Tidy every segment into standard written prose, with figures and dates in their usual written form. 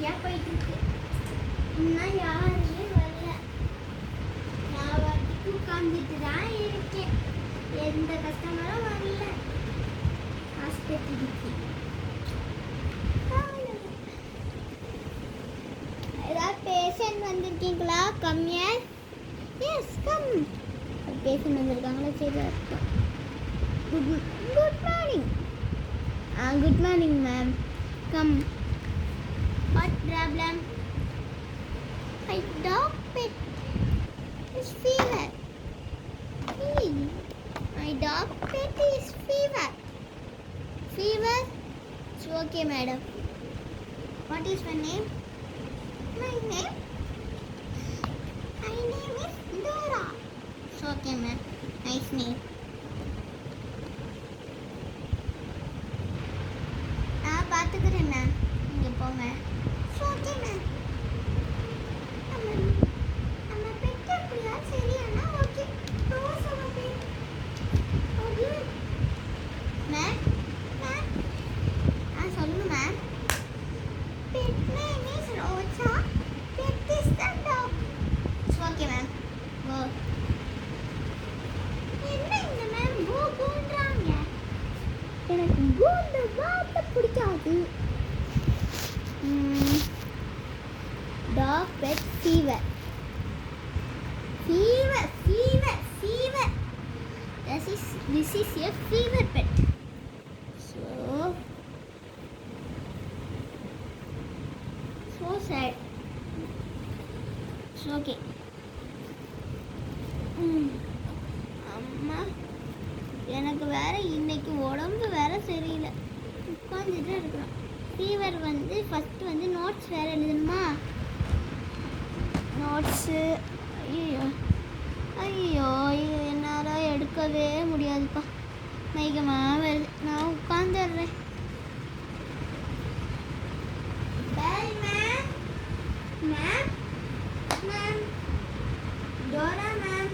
சரியாக போயிட்டுருக்கு. இன்னும் யாருமே வரல. நான் வாட்டிக்கு உட்காந்துட்டு தான் இருக்கேன். எந்த கஸ்டமரும் வரல ஆஸ்பத்திரிக்கு. ஏதாவது பேஷண்ட் வந்திருக்கீங்களா? கம்மியாக எஸ் கம். பேஷண்ட் வந்திருக்காங்களா? சரி இருக்கும். Good morning. Good morning ma'am. Come. What problem? My dog pet is fever. My dog pet is fever. Fever? It's okay, madam. What is your name? My name? My name is Dora. It's okay, ma'am. Nice name. நான் பார்த்துக்கிறேன் ma'am. நீங்கள் போங்க. It's okay, ma'am. நம்ம bed அப்படியா? சரியானா okay. Rose அவன் பேர். Okay ma'am. Ma'am சொல்லுங்க ma'am. Pet name is Roja. Pet is the dog. It's okay ma'am. Go. என்ன இந்த மேம் கோ கோன்றாங்க? எனக்கு கோ இந்த வார்த்தை பிடிக்காது. Dog pet fever. Fever, fever, fever. This is a fever pet. So sad. It's okay. அம்மா, எனக்கு வேற இன்னைக்கு உடம்பு வேற சரியில்லை. உட்காந்துட்டு இருக்கிறோம். ஃபீவர் வந்து ஃபர்ஸ்ட் வந்து நோட்ஸ் வேற எழுதணுமா? நோட்ஸு ஐயோ ஐயோ என்னால் எடுக்கவே முடியாதுப்பா. மைகமாக வருது. நான் உட்காந்துடுறேன். Bye ma'am. Ma'am ma'am Dora ma'am.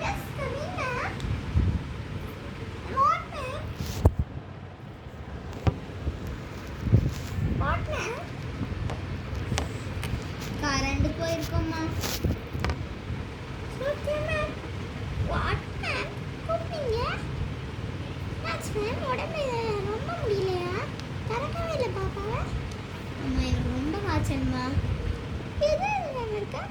Yes coming ma'am. What ma'am? What ma'am? Current போயிருக்கோம்மா. Okay ma'am. வாட் மேம் கூப்பிட்டீங்க? என்னாச்சு மேம்? உடம்பு ரொம்ப முடியலையா? திறக்கவே இல்லை பாப்பாவை. அம்மா எனக்கு ரொம்ப காய்ச்சல்மா. எது மேம் இருக்கா?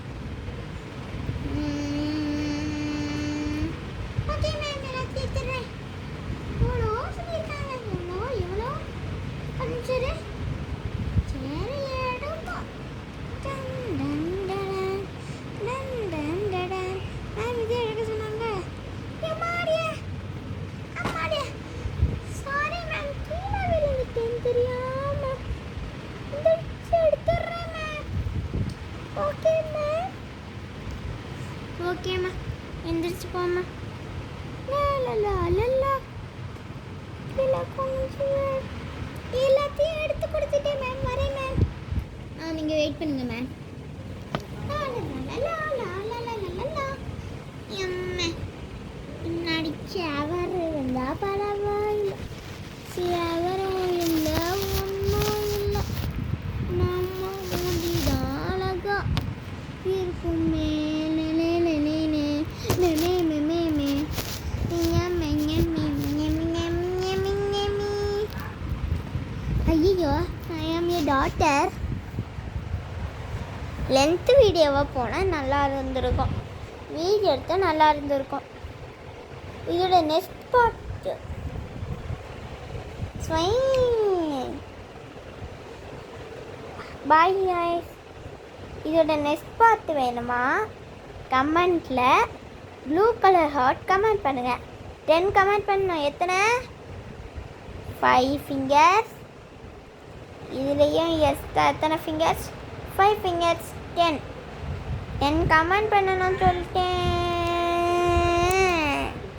ஓகே மேம் நான் கேட்குறேன். எவ்வளோ சொல்லியிருக்காங்க? எவ்வளோ அனுப்பிச்சிரு. சரி எடுப்பா. ஓகேம்மா எந்திரிச்சு போம்மா. எல்லாத்தையும் எடுத்து கொடுத்துட்டேன் மேம். வரேன் மேம். நீங்கள் வெயிட் பண்ணுங்க மேம். முன்னாடி சேவர் இருந்தால் பரவாயில்லை. சேவரும் இல்லை ஒன்றும் இல்லை. நம்ம ஊதிதான் அழகா இருக்குமே. ஐயோ ஐ ஆம் ஏ டாட்டர். லென்த் வீடியோவாக போனால் நல்லா இருந்திருக்கும். வீடியோ எடுத்தால் நல்லா இருந்திருக்கும். இதோட நெக்ஸ்ட் பார்ட்டு பாய் காய்ஸ். இதோட நெக்ஸ்ட் பார்ட் வேணுமா? கமெண்ட்டில் ப்ளூ கலர் ஹார்ட் கமெண்ட் பண்ணுங்கள். 10 கமெண்ட் பண்ணணும். எத்தனை? 5 ஃபிங்கர்ஸ். இதுலேயும் எத்தனை ஃபிங்கர்ஸ்? 5 ஃபிங்கர்ஸ். 10 கமெண்ட் பண்ணணும்னு சொல்லிட்டேன்.